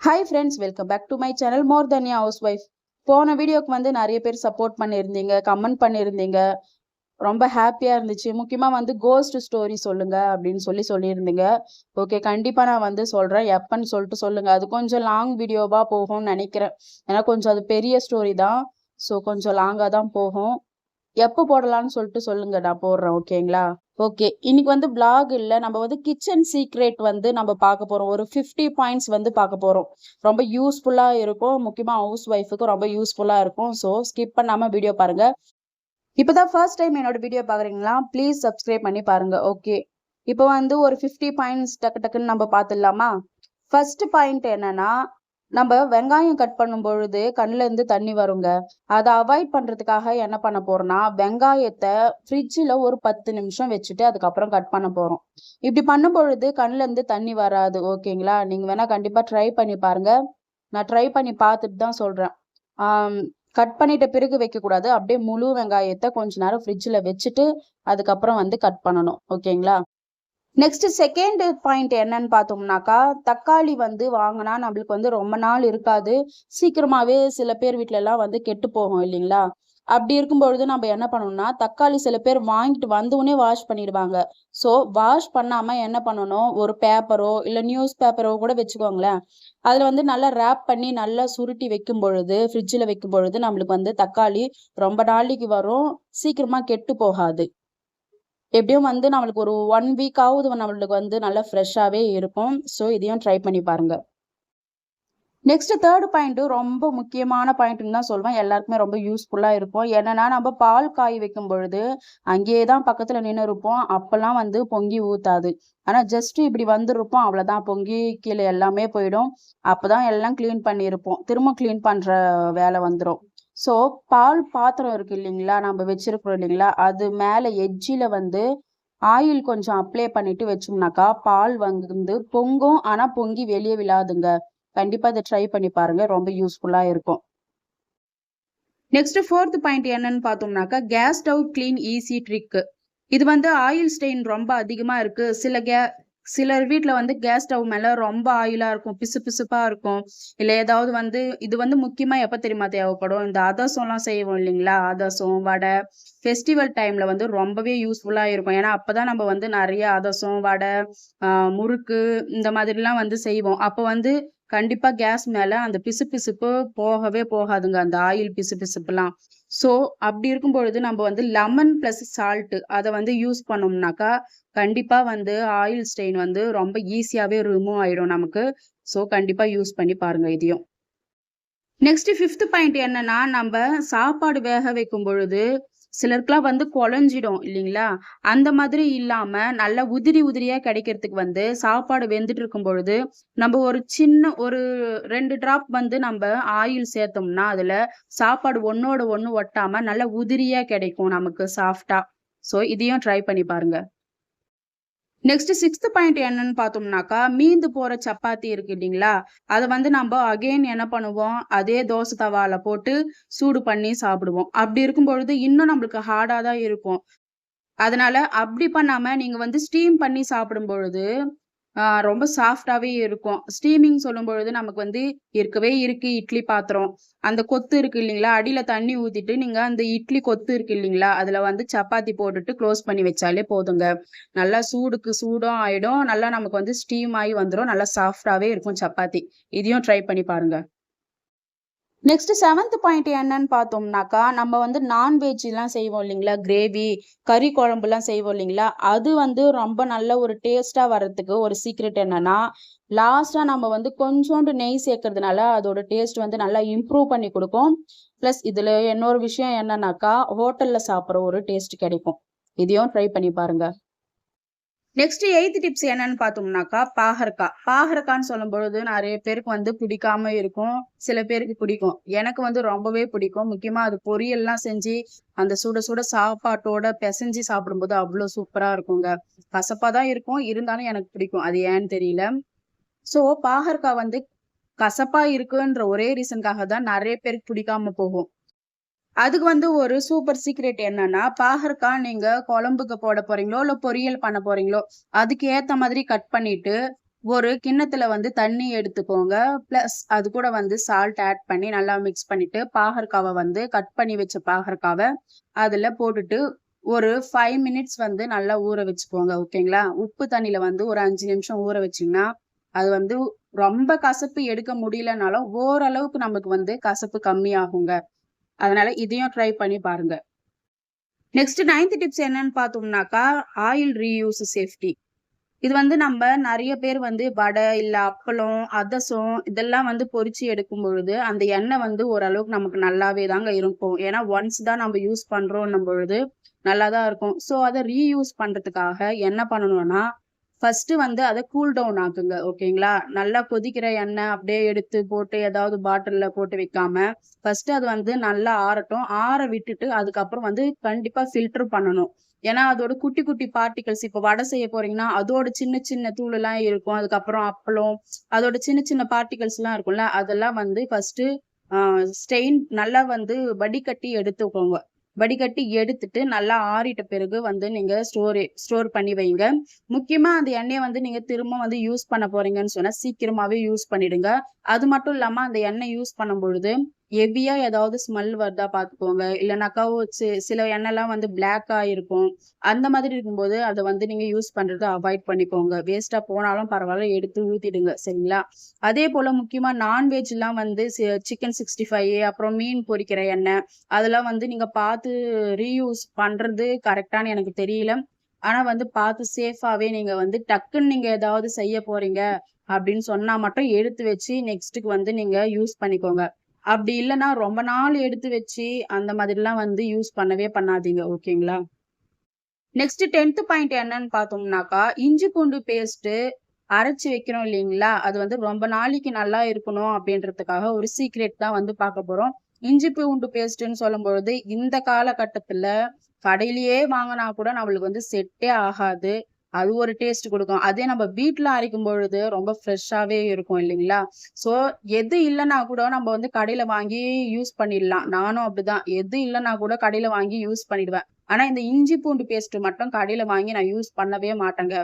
Hi friends, welcome back to my channel more than a housewife. போன வீடியோக்கு வந்து நிறைய பேர் சப்போர்ட் பண்ணியிருந்தீங்க, கமெண்ட் பண்ணியிருந்தீங்க. ரொம்ப ஹாப்பியாக இருந்துச்சு. முக்கியமாக வந்து கோஸ்ட் ஸ்டோரி சொல்லுங்க அப்படின்னு சொல்லியிருந்தீங்க. ஓகே, கண்டிப்பாக நான் வந்து சொல்கிறேன். எப்பன்னு சொல்லிட்டு சொல்லுங்கள். அது கொஞ்சம் லாங் வீடியோவாக போகும்னு நினைக்கிறேன். ஏன்னா கொஞ்சம் அது பெரிய ஸ்டோரி தான். ஸோ கொஞ்சம் லாங்காக தான் போகும். எப்போ போடலாம்னு சொல்லிட்டு சொல்லுங்க, நான் போடுறேன். ஓகேங்களா? ஓகே, இன்னைக்கு வந்து vlog இல்ல, நம்ம வந்து கிச்சன் சீக்ரெட் வந்து நம்ம பார்க்க போறோம். ஒரு 50 பாயிண்ட்ஸ் வந்து பார்க்க போறோம். ரொம்ப யூஸ்ஃபுல்லா இருக்கும். முக்கியமா ஹவுஸ் ஒய்ஃபுக்கு ரொம்ப யூஸ்ஃபுல்லா இருக்கும். ஸோ ஸ்கிப் பண்ணாம வீடியோ பாருங்க. இப்பதான் ஃபர்ஸ்ட் டைம் என்னோட வீடியோ பாக்குறீங்களா, ப்ளீஸ் சப்ஸ்கிரைப் பண்ணி பாருங்க. ஓகே, இப்போ வந்து ஒரு 50 பாயிண்ட்ஸ் டக்கு டக்குன்னு நம்ம பார்த்துடலாமா? ஃபர்ஸ்ட் பாயிண்ட் என்னன்னா, நம்ம வெங்காயம் கட் பண்ணும் பொழுது கண்ணுல இருந்து தண்ணி வருங்க. அதை அவாய்ட் பண்றதுக்காக என்ன பண்ண போறோம்னா, வெங்காயத்தை ஃப்ரிட்ஜில் ஒரு 10 நிமிஷம் வச்சுட்டு அதுக்கப்புறம் கட் பண்ண போறோம். இப்படி பண்ணும் பொழுது கண்ணுல இருந்து தண்ணி வராது. ஓகேங்களா? நீங்க வேணா கண்டிப்பா ட்ரை பண்ணி பாருங்க. நான் ட்ரை பண்ணி பார்த்துட்டு தான் சொல்றேன். கட் பண்ணிட்ட பிறகு வைக்கக்கூடாது. அப்படியே முழு வெங்காயத்தை கொஞ்ச நேரம் ஃப்ரிட்ஜில் வச்சுட்டு அதுக்கப்புறம் வந்து கட் பண்ணணும். ஓகேங்களா? நெக்ஸ்ட் செகண்ட் பாயிண்ட் என்னன்னு பார்த்தோம்னாக்கா, தக்காளி வந்து வாங்கினா நம்மளுக்கு வந்து ரொம்ப நாள் இருக்காது. சீக்கிரமாவே சில பேர் வீட்ல எல்லாம் வந்து கெட்டு போகும் இல்லைங்களா? அப்படி இருக்கும்பொழுது நம்ம என்ன பண்ணணும்னா, தக்காளி சில பேர் வாங்கிட்டு வந்த உடனே வாஷ் பண்ணிடுவாங்க. ஸோ வாஷ் பண்ணாம என்ன பண்ணணும், ஒரு பேப்பரோ இல்லை நியூஸ் பேப்பரோ கூட வச்சுக்கோங்களேன். அதில் வந்து நல்லா ரேப் பண்ணி நல்லா சுருட்டி வைக்கும் பொழுது, ஃப்ரிட்ஜில் வைக்கும் பொழுது நம்மளுக்கு வந்து தக்காளி ரொம்ப நாளைக்கு வரும். சீக்கிரமா கெட்டு போகாது. எப்படியும் வந்து நம்மளுக்கு ஒரு 1 வீக்காவது நம்மளுக்கு வந்து நல்லா ஃப்ரெஷ்ஷாகவே இருக்கும். ஸோ இதையும் ட்ரை பண்ணி பாருங்க. நெக்ஸ்ட் தேர்ட் பாயிண்ட் ரொம்ப முக்கியமான பாயிண்ட்னு தான் சொல்வேன். எல்லாருக்குமே ரொம்ப யூஸ்ஃபுல்லாக இருக்கும். என்னன்னா, நம்ம பால் காய் வைக்கும் பொழுது அங்கேயே தான் பக்கத்தில் நின்று இருப்போம். அப்பெல்லாம் வந்து பொங்கி ஊத்தாது. ஆனால் ஜஸ்ட் இப்படி வந்துருப்போம், அவ்வளோதான், பொங்கி கீழே எல்லாமே போயிடும். அப்போதான் எல்லாம் க்ளீன் பண்ணியிருப்போம். திரும்ப க்ளீன் பண்ணுற வேலை வந்துடும். ஸோ பால் பாத்திரம் இருக்கு இல்லைங்களா, நம்ம வச்சிருக்கிறோம் இல்லைங்களா, அது மேலே எட்ஜில் வந்து ஆயில் கொஞ்சம் அப்ளை பண்ணிட்டு வச்சோம்னாக்கா பால் வந்து பொங்கும். ஆனால் பொங்கி வெளியே விழாதுங்க. கண்டிப்பா இதை ட்ரை பண்ணி பாருங்க. ரொம்ப யூஸ்ஃபுல்லா இருக்கும். நெக்ஸ்ட் ஃபோர்த் பாயிண்ட் என்னன்னு பார்த்தோம்னாக்கா, gas stove clean easy trick. இது வந்து ஆயில் ஸ்டெயின் ரொம்ப அதிகமா இருக்கு. சிலர் வீட்டில் வந்து கேஸ் ஸ்டவ் மேலே ரொம்ப ஆயிலாக இருக்கும், பிசு பிசுப்பாக இருக்கும். இல்லை ஏதாவது வந்து இது வந்து முக்கியமாக எப்போ தெரியுமா தேவைப்படும், இந்த அதிரசம்லாம் செய்வோம் இல்லைங்களா, அதிரசம் வடை ஃபெஸ்டிவல் டைமில் வந்து ரொம்பவே யூஸ்ஃபுல்லாக இருக்கும். ஏன்னா அப்போ தான் நம்ம வந்து நிறைய அதிரசம் வடை முறுக்கு இந்த மாதிரிலாம் வந்து செய்வோம். அப்போ வந்து கண்டிப்பாக கேஸ் மேலே அந்த பிசு பிசுப்பு போகவே போகாதுங்க, அந்த ஆயில் பிசு பிசுப்புலாம். ஸோ அப்படி இருக்கும் பொழுது நம்ம வந்து லெமன் ப்ளஸ் சால்ட்டு அதை வந்து யூஸ் பண்ணோம்னாக்கா கண்டிப்பாக வந்து ஆயில் ஸ்டெயின் வந்து ரொம்ப ஈஸியாகவே ரிமூவ் ஆகிடும் நமக்கு. ஸோ கண்டிப்பாக யூஸ் பண்ணி பாருங்க இதையும். நெக்ஸ்ட் ஃபிஃப்த் பாயிண்ட் என்னன்னா, நம்ம சாப்பாடு வேக வைக்கும் பொழுது சிலருக்குலாம் வந்து குழஞ்சிடும் இல்லைங்களா, அந்த மாதிரி இல்லாம நல்லா உதிரியா கிடைக்கிறதுக்கு வந்து சாப்பாடு வெந்துட்டு இருக்கும் பொழுது நம்ம ஒரு சின்ன ஒரு 2 டிராப் வந்து நம்ம ஆயில் சேர்த்தோம்னா அதுல சாப்பாடு ஒன்னோட ஒண்ணு ஒட்டாம நல்லா உதிரியா கிடைக்கும் நமக்கு, சாஃப்டா. ஸோ இதையும் ட்ரை பண்ணி பாருங்க. நெக்ஸ்ட் சிக்ஸ்த் பாயிண்ட் என்னன்னு பார்த்தோம்னாக்கா, மீந்து போற சப்பாத்தி இருக்கு இல்லைங்களா, அதை வந்து நம்ம அகெயின் என்ன பண்ணுவோம், அதே தோசை தவால போட்டு சூடு பண்ணி சாப்பிடுவோம். அப்படி இருக்கும் பொழுது இன்னும் நம்மளுக்கு ஹார்டா தான் இருக்கும். அதனால அப்படி பண்ணாம நீங்க வந்து ஸ்டீம் பண்ணி சாப்பிடும் பொழுது ரொம்ப சாஃப்டாவே இருக்கும். ஸ்டீமிங் சொல்லும் பொழுது நமக்கு வந்து இருக்கு இட்லி பாத்திரம். அந்த கொத்து இருக்கு இல்லைங்களா, அடியில தண்ணி ஊத்திட்டு நீங்க அந்த இட்லி கொத்து இருக்கு இல்லைங்களா, அதுல வந்து சப்பாத்தி போட்டுட்டு க்ளோஸ் பண்ணி வச்சாலே போதுங்க. நல்லா சூடுக்கு சூடும் ஆயிடும். நல்லா நமக்கு வந்து ஸ்டீம் ஆகி வந்துடும். நல்லா சாஃப்டாவே இருக்கும் சப்பாத்தி. இதையும் ட்ரை பண்ணி பாருங்க. நெக்ஸ்ட் செவன்த் பாயிண்ட் என்னன்னு பார்த்தோம்னாக்கா, நம்ம வந்து நான்வெஜ் எல்லாம் செய்வோம் இல்லைங்களா, கிரேவி கறி குழம்புலாம் செய்வோம் இல்லைங்களா, அது வந்து ரொம்ப நல்ல ஒரு டேஸ்டா வர்றதுக்கு ஒரு சீக்ரெட் என்னன்னா, லாஸ்டா நம்ம வந்து கொஞ்சோண்டு நெய் சேர்க்கறதுனால அதோட டேஸ்ட் வந்து நல்லா இம்ப்ரூவ் பண்ணி கொடுக்கும். ப்ளஸ் இதுல இன்னொரு விஷயம் என்னன்னாக்கா, ஹோட்டல்ல சாப்பிட்ற ஒரு டேஸ்ட் கிடைக்கும். இதையும் ட்ரை பண்ணி பாருங்க. நெக்ஸ்ட் எய்த் டிப்ஸ் என்னன்னு பார்த்தோம்னாக்கா, பாகற்கான்னு சொல்லும் பொழுது நிறைய பேருக்கு வந்து பிடிக்காம இருக்கும், சில பேருக்கு பிடிக்கும். எனக்கு வந்து ரொம்பவே பிடிக்கும். முக்கியமா அது பொரியல்லாம் செஞ்சு அந்த சுட சுட சாப்பாட்டோட பிசைஞ்சு சாப்பிடும்போது அவ்வளோ சூப்பரா இருக்குங்க. கசப்பா தான் இருக்கும், இருந்தாலும் எனக்கு பிடிக்கும். அது ஏன்னு தெரியல. ஸோ பாகற்காய் வந்து கசப்பா இருக்குன்ற ஒரே ரீசனுக்காக தான் நிறைய பேருக்கு பிடிக்காம போகும். அதுக்கு வந்து ஒரு சூப்பர் சீக்ரெட் என்னன்னா, பாகற்காய் நீங்க குழம்புக்கு போட போறீங்களோ இல்ல பொரியல் பண்ண போறீங்களோ அதுக்கு ஏத்த மாதிரி கட் பண்ணிட்டு ஒரு கிண்ணத்துல வந்து தண்ணி எடுத்துக்கோங்க. பிளஸ் அது கூட வந்து சால்ட் ஆட் பண்ணி நல்லா மிக்ஸ் பண்ணிட்டு, பாகற்காவ வந்து கட் பண்ணி வச்ச பாகற்காவ அதுல போட்டுட்டு, ஒரு 5 மினிட்ஸ் வந்து நல்லா ஊற வச்சுக்கோங்க. ஓகேங்களா? உப்பு தண்ணீல வந்து ஒரு 5 நிமிஷம் ஊற வச்சீங்கன்னா, அது வந்து ரொம்ப கசப்பு எடுக்க முடியலனாலும், ஓரளவுக்கு நமக்கு வந்து கசப்பு கம்மியாகுங்க. அதனால இதையும் ட்ரை பண்ணி பாருங்க. நெக்ஸ்ட் 9த் டிப்ஸ் என்னன்னு பார்த்தோம்னாக்கா, ஆயில் ரீயூஸ் சேஃப்டி. இது வந்து நம்ப நெறைய பேர் வந்து வடை, இல்ல அப்பளம், அதிரசம் இதெல்லாம் வந்து பொரிச்சு எடுக்கும் பொழுது, அந்த எண்ணெய் வந்து ஓரளவுக்கு நமக்கு நல்லாவே தாங்க இருக்கும். ஏன்னா, ஒன்ஸ் தான் நம்ம யூஸ் பண்றோன்னும் பொழுது நல்லா தான் இருக்கும். ஸோ, அத ரீயூஸ் பண்றதுக்காக என்ன பண்ணணும்னா, ஃபர்ஸ்ட்டு வந்து அத கூல் டவுன் ஆக்குங்க. ஓகேங்களா? நல்லா கொதிக்கிற எண்ணெய் அப்படியே எடுத்து போட்டு ஏதாவது பாட்டில்ல போட்டு வைக்காம, ஃபர்ஸ்ட்டு அது வந்து நல்லா ஆறட்டும். ஆற விட்டுட்டு அதுக்கப்புறம் வந்து கண்டிப்பா ஃபில்டர் பண்ணணும். ஏன்னா, அதோட குட்டி, குட்டி பார்ட்டிகிள்ஸ் இப்ப வடை செய்ய போறீங்கன்னா, அதோட சின்ன, சின்ன தூளெல்லாம் இருக்கும். அதுக்கப்புறம் அப்பளம், அதோட சின்ன, சின்ன பார்ட்டிகிள்ஸ்லாம் இருக்கும்ல, அதெல்லாம் வந்து ஃபர்ஸ்ட்டு ஆ ஸ்டெயின் நல்லா வந்து வடிகட்டி எடுத்துக்கோங்க. வடிகட்டி எடுத்துட்டு நல்லா ஆறிட்ட பிறகு வந்து நீங்க ஸ்டோர் பண்ணி வைங்க. முக்கியமா அந்த எண்ணெய வந்து நீங்க திரும்ப வந்து யூஸ் பண்ண போறீங்கன்னு சொன்னா, சீக்கிரமாவே யூஸ் பண்ணிடுங்க. அது மட்டும் இல்லாம அந்த எண்ணெய் யூஸ் பண்ணும்பொழுது, ஹெவியா ஏதாவது ஸ்மெல் வருதா பார்த்துக்கோங்க. இல்லனாக்கா சில எண்ணெய்லாம் வந்து பிளாக்கா இருக்கும். அந்த மாதிரி இருக்கும்போது, அத வந்து நீங்க யூஸ் பண்றத அவாய்ட் பண்ணிக்கோங்க. வேஸ்ட்டா போனாலும் பரவால்ல, எடுத்து ஊத்திடுங்க. சரிங்களா? அதேபோல முக்கியமா நான்வெஜ்லாம் வந்து சிக்கன் 65 அப்புறம் மீன் பொரிக்கிற எண்ணெய், அதெல்லாம் வந்து நீங்க பார்த்து ரீயூஸ் பண்றது கரெக்ட்டான்னு எனக்கு தெரியல. ஆனா வந்து பார்த்து சேஃபாவே நீங்க வந்து டக்குன்னு நீங்க ஏதாவது செய்ய போறீங்க அப்படின்னு சொன்னா மட்டும் எடுத்து வச்சு நெக்ஸ்ட்டுக்கு வந்து நீங்க யூஸ் பண்ணிக்கோங்க. அப்படி இல்லன்னா ரொம்ப நாள் எடுத்து வச்சு அந்த மாதிரிலாம் வந்து யூஸ் பண்ணவே பண்ணாதீங்க. ஓகேங்களா? நெக்ஸ்ட் 10த் பாயிண்ட் என்னன்னு பார்த்தோம்னாக்கா, இஞ்சி பூண்டு பேஸ்ட்டு அரைச்சு வைக்கிறோம் இல்லைங்களா? அது வந்து ரொம்ப நாளைக்கு நல்லா இருக்கணும் அப்படின்றதுக்காக ஒரு சீக்ரெட் தான் வந்து பார்க்க போறோம். இஞ்சி பூண்டு பேஸ்ட்டுன்னு சொல்லும்பொழுது, இந்த காலகட்டத்துல கடையிலேயே வாங்குனா கூட நம்மளுக்கு வந்து செட்டே ஆகாது. அது ஒரு டேஸ்ட் குடுக்கும். அதே நம்ம வீட்ல அரைக்கும் பொழுது ரொம்ப ஃப்ரெஷ்ஷாவே இருக்கும் இல்லைங்களா? ஸோ எது இல்லன்னா கூட நம்ம வந்து கடையில வாங்கி யூஸ் பண்ணிடலாம். நானும் அப்படிதான். எது இல்லன்னா கூட கடையில வாங்கி யூஸ் பண்ணிடுவேன். ஆனா இந்த இஞ்சி பூண்டு பேஸ்ட் மட்டும் கடையில வாங்கி நான் யூஸ் பண்ணவே மாட்டேங்க.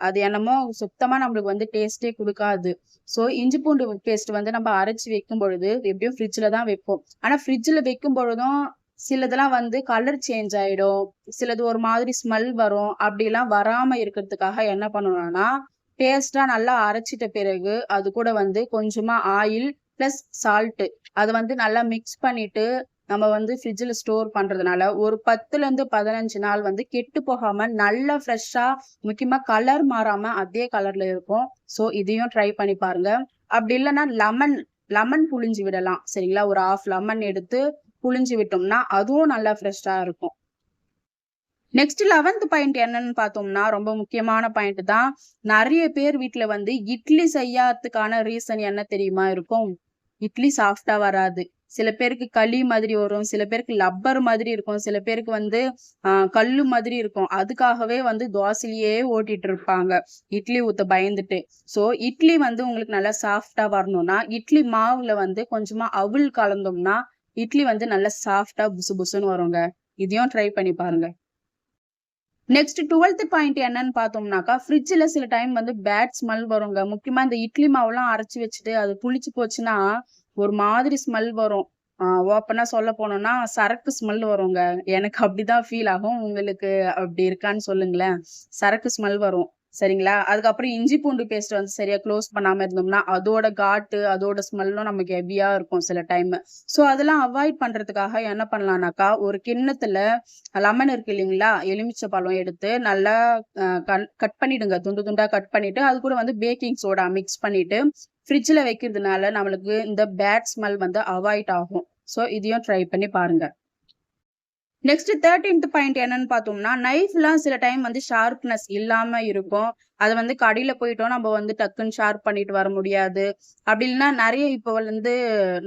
அது என்னமோ சுத்தமா நம்மளுக்கு வந்து டேஸ்ட்டே குடுக்காது. ஸோ இஞ்சி பூண்டு பேஸ்ட் வந்து நம்ம அரைச்சு வைக்கும் பொழுது எப்படியும் ஃப்ரிட்ஜ்ல தான் வைப்போம். ஆனா ஃப்ரிட்ஜ்ல வைக்கும் பொழுதும் சிலதெல்லாம் வந்து கலர் சேஞ்ச் ஆயிடும். சிலது ஒரு மாதிரி ஸ்மெல் வரும். அப்படிலாம் வராம இருக்கிறதுக்காக என்ன பண்ணணும்னா, பேஸ்ட்டா நல்லா அரைச்சிட்ட பிறகு, அது கூட வந்து கொஞ்சமா ஆயில் பிளஸ் சால்ட் அத வந்து நல்லா மிக்ஸ் பண்ணிட்டு நம்ம வந்து ஃப்ரிட்ஜ்ல ஸ்டோர் பண்றதுனால, ஒரு 10லருந்து 15 நாள் வந்து கெட்டு போகாம நல்லா ஃப்ரெஷ்ஷா முக்கியமா கலர் மாறாம அதே கலர்ல இருக்கும். ஸோ இதையும் ட்ரை பண்ணி பாருங்க. அப்படி இல்லன்னா லெமன் புழிஞ்சு விடலாம். சரிங்களா? ஒரு 1/2 லெமன் எடுத்து புழிஞ்சு விட்டோம்னா, அதுவும் நல்லா ஃப்ரெஷ்ஷா இருக்கும். நெக்ஸ்ட் 11த் பாயிண்ட் என்னன்னு பார்த்தோம்னா, ரொம்ப முக்கியமான பாயிண்ட் தான். நெறைய பேர் வீட்ல வந்து இட்லி செய்யாததுக்கான ரீசன் என்ன தெரியுமா இருக்கும்? இட்லி சாஃப்ட்டா வராது. சில பேருக்கு களி மாதிரி வரும். சில பேருக்கு லப்பர் மாதிரி இருக்கும். சில பேருக்கு வந்து கல்லு மாதிரி இருக்கும். அதுக்காகவே வந்து தோசையிலேயே ஓட்டிட்டு இருப்பாங்க. இட்லி ஊத்த பயந்துட்டு. ஸோ இட்லி வந்து உங்களுக்கு நல்லா சாஃப்ட்டா வரணும்னா, இட்லி மாவுல வந்து கொஞ்சமா அவல் கலந்தோம்னா, இட்லி வந்து நல்லா சாஃப்ட்டா புசு புசுன்னு வருங்க. இதையும் ட்ரை பண்ணி பாருங்க. நெக்ஸ்ட் 12த் பாயிண்ட் என்னன்னு பார்த்தோம்னாக்கா, ஃப்ரிட்ஜ்ல சில டைம் வந்து பேட் ஸ்மெல் வருங்க. முக்கியமா இந்த இட்லி மாவுலாம் அரைச்சு வச்சுட்டு, அது புளிச்சு போச்சுன்னா, ஒரு மாதிரி ஸ்மெல் வரும். ஓப்பனா சொல்ல போனோம்னா, சரக்கு ஸ்மெல் வருங்க. எனக்கு அப்படிதான் ஃபீல் ஆகும். உங்களுக்கு அப்படி இருக்கான்னு சொல்லுங்களேன். சரக்கு ஸ்மெல் வரும். சரிங்களா? அதுக்கப்புறம் இஞ்சி பூண்டு பேஸ்ட் வந்து சரியா க்ளோஸ் பண்ணாம இருந்தோம்னா, அதோட காட்டு, அதோட ஸ்மெல்லும் நமக்கு ஹெவியா இருக்கும் சில டைமு. ஸோ அதெல்லாம் அவாய்ட் பண்றதுக்காக என்ன பண்ணலாம்னாக்கா, ஒரு கிண்ணத்துல லெமன் இருக்கு இல்லைங்களா? எலுமிச்சை பழம் எடுத்து நல்லா கட் பண்ணிடுங்க. துண்டு துண்டா கட் பண்ணிட்டு, அது கூட வந்து பேக்கிங் சோடா மிக்ஸ் பண்ணிட்டு, ஃப்ரிட்ஜ்ல வைக்கிறதுனால நம்மளுக்கு இந்த பேட் ஸ்மெல் வந்து அவாய்ட் ஆகும். ஸோ இதையும் ட்ரை பண்ணி பாருங்க. நெக்ஸ்ட் 13த் பாயிண்ட் என்னன்னு பார்த்தோம்னா, நைஃப்லாம் சில டைம் வந்து ஷார்ப்னஸ் இல்லாம இருக்கும். அது வந்து கடையில போயிட்டோம் நம்ம வந்து டக்குன்னு ஷார்ப் பண்ணிட்டு வர முடியாது. அப்படி இல்லன்னா நெறைய இப்போ வந்து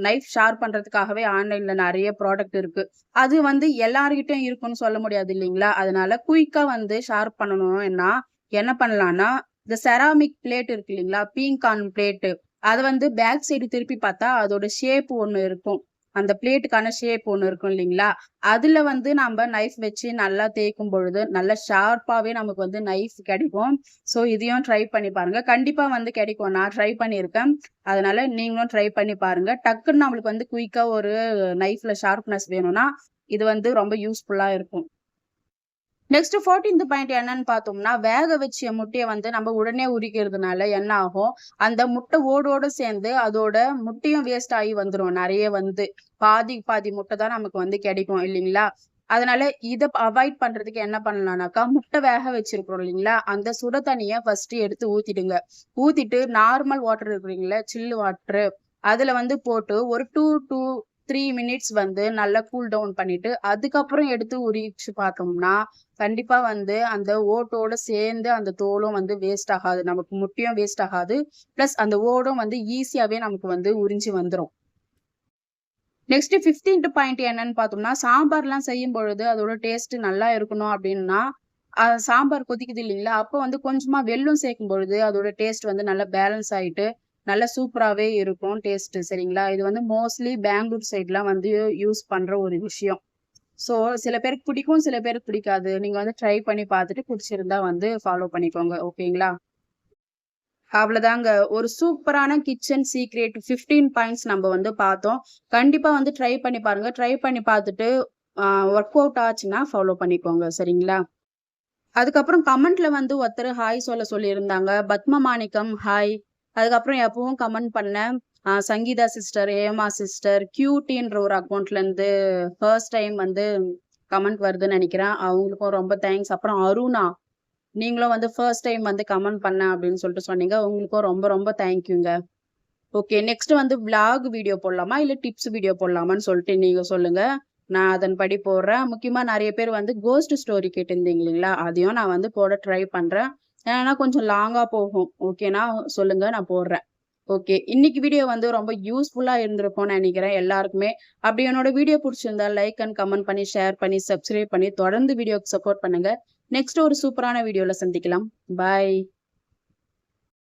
நைஃப் ஷார்ப் பண்றதுக்காகவே ஆன்லைன்ல நெறைய ப்ராடக்ட் இருக்கு. அது வந்து எல்லார்கிட்டயும் இருக்குன்னு சொல்ல முடியாது இல்லைங்களா? அதனால குயிக்கா வந்து ஷார்ப் பண்ணணும்னா என்ன பண்ணலாம்னா, இந்த செராமிக் பிளேட் இருக்கு இல்லைங்களா? பீங்கான் பிளேட்டு. அத வந்து பேக் சைடு திருப்பி பார்த்தா அதோட ஷேப் ஒண்ணு இருக்கும். அந்த பிளேட்டுக்கான ஷேப் ஒன்று இருக்கும் இல்லைங்களா, அதுல வந்து நம்ம நைஃப் வச்சு நல்லா தேய்க்கும் பொழுது நல்ல ஷார்ப்பாவே நமக்கு வந்து நைஃப் கிடைக்கும். ஸோ இதையும் ட்ரை பண்ணி பாருங்க. கண்டிப்பா வந்து கிடைக்கும். நான் ட்ரை பண்ணியிருக்கேன். அதனால நீங்களும் ட்ரை பண்ணி பாருங்க. டக்குன்னு நம்மளுக்கு வந்து குயிக்கா ஒரு நைஃப்ல ஷார்ப்னஸ் வேணும்னா இது வந்து ரொம்ப யூஸ்ஃபுல்லா இருக்கும். நெக்ஸ்ட் 14th பாயிண்ட் என்னன்னு பார்த்தோம்னா, வேக வச்ச முட்டைய வந்து நம்ம உடனே உரிக்கிறதுனால என்ன ஆகும், அந்த முட்டை ஓடோட சேர்ந்து அதோட முட்டையும் வேஸ்ட் ஆகி வந்துரும். நெறைய வந்து பாதி முட்டை தான் நமக்கு வந்து கிடைக்கும் இல்லைங்களா? அதனால இத அவாய்ட் பண்றதுக்கு என்ன பண்ணலாம்னாக்கா, முட்டை வேக வச்சிருக்கிறோம் இல்லைங்களா? அந்த சுட தண்ணிய ஃபர்ஸ்ட் எடுத்து ஊத்திடுங்க. ஊத்திட்டு நார்மல் வாட்டர் இருக்குங்களா, சில்லு வாட்டரு அதுல வந்து போட்டு ஒரு 2 to 3 மினிட்ஸ் வந்து நல்லா கூல் டவுன் பண்ணிட்டு, அதுக்கப்புறம் எடுத்து உரிச்சு பார்த்தோம்னா, கண்டிப்பா வந்து அந்த ஓட்டோட சேர்ந்து அந்த தோலும் வந்து வேஸ்ட் ஆகாது. நமக்கு முட்டையும் வேஸ்ட் ஆகாது. பிளஸ் அந்த ஓடும் வந்து ஈஸியாவே நமக்கு வந்து உறிஞ்சு வந்துரும். நெக்ஸ்ட் 15th பாயிண்ட் என்னன்னு பார்த்தோம்னா, சாம்பார்லாம் செய்யும் பொழுது அதோட டேஸ்ட் நல்லா இருக்கணும் அப்படின்னா, சாம்பார் கொதிக்குது இல்லைங்களா? அப்போ வந்து கொஞ்சமா வெல்லம் சேர்க்கும் பொழுது அதோட டேஸ்ட் வந்து நல்லா பேலன்ஸ் ஆயிட்டு, நல்லா சூப்பராவே இருக்கும் டேஸ்ட் சரிங்களா? இது வந்து மோஸ்ட்லி பெங்களூர் சைட்லாம் வந்து யூஸ் பண்ற ஒரு விஷயம். ஸோ சில பேருக்கு பிடிக்கும், சில பேருக்கு பிடிக்காது. நீங்க வந்து ட்ரை பண்ணி பார்த்துட்டு பிடிச்சிருந்தா வந்து ஃபாலோ பண்ணிக்கோங்க. ஓகேங்களா? அவ்வளோதாங்க. ஒரு சூப்பரான கிச்சன் சீக்ரெட் 15 பாயிண்ட்ஸ் நம்ம வந்து பார்த்தோம். கண்டிப்பா வந்து ட்ரை பண்ணி பாருங்க. ட்ரை பண்ணி பார்த்துட்டு ஒர்க் அவுட் ஆச்சுன்னா ஃபாலோ பண்ணிக்கோங்க. சரிங்களா? அதுக்கப்புறம் கமெண்ட்ல வந்து ஒருத்தர் ஹாய் சொல்லியிருந்தாங்க. பத்ம மாணிக்கம் ஹாய். அதுக்கப்புறம் எப்பவும் கமெண்ட் பண்ண சங்கீதா சிஸ்டர், ஏமா சிஸ்டர், கியூட்டின்ற ஒரு அக்கௌண்ட்ல இருந்து ஃபர்ஸ்ட் டைம் வந்து கமெண்ட் வருதுன்னு நினைக்கிறேன். அவங்களுக்கும் ரொம்ப தேங்க்ஸ். அப்புறம் அருணா, நீங்களும் வந்து ஃபர்ஸ்ட் டைம் வந்து கமெண்ட் பண்ண அப்படின்னு சொல்லிட்டு சொன்னீங்க. உங்களுக்கும் ரொம்ப ரொம்ப தேங்க்யூங்க. ஓகே, நெக்ஸ்ட் வந்து விளாக் வீடியோ போடலாமா? இல்ல டிப்ஸ் வீடியோ போடலாமான்னு சொல்லிட்டு நீங்க சொல்லுங்க. நான் அதன்படி போடுறேன். முக்கியமா நெறைய பேர் வந்து கோஸ்ட் ஸ்டோரி கேட்டிருந்தீங்க இல்லைங்களா? அதையும் நான் வந்து போட ட்ரை பண்றேன். ஏன்னா கொஞ்சம் லாங்கா போகும். ஓகேனா சொல்லுங்க, நான் போடுறேன். ஓகே. இன்னைக்கு வீடியோ வந்து ரொம்ப யூஸ்ஃபுல்லா இருந்திருக்கும்னு நெனைக்கிறேன் எல்லாருக்குமே. அப்படி என்னோட வீடியோ புடிச்சிருந்தா லைக் அண்ட் கமெண்ட் பண்ணி, ஷேர் பண்ணி, சப்ஸ்கிரைப் பண்ணி தொடர்ந்து வீடியோக்கு சப்போர்ட் பண்ணுங்க. நெக்ஸ்ட் ஒரு சூப்பரான வீடியோல சந்திக்கலாம். பாய்.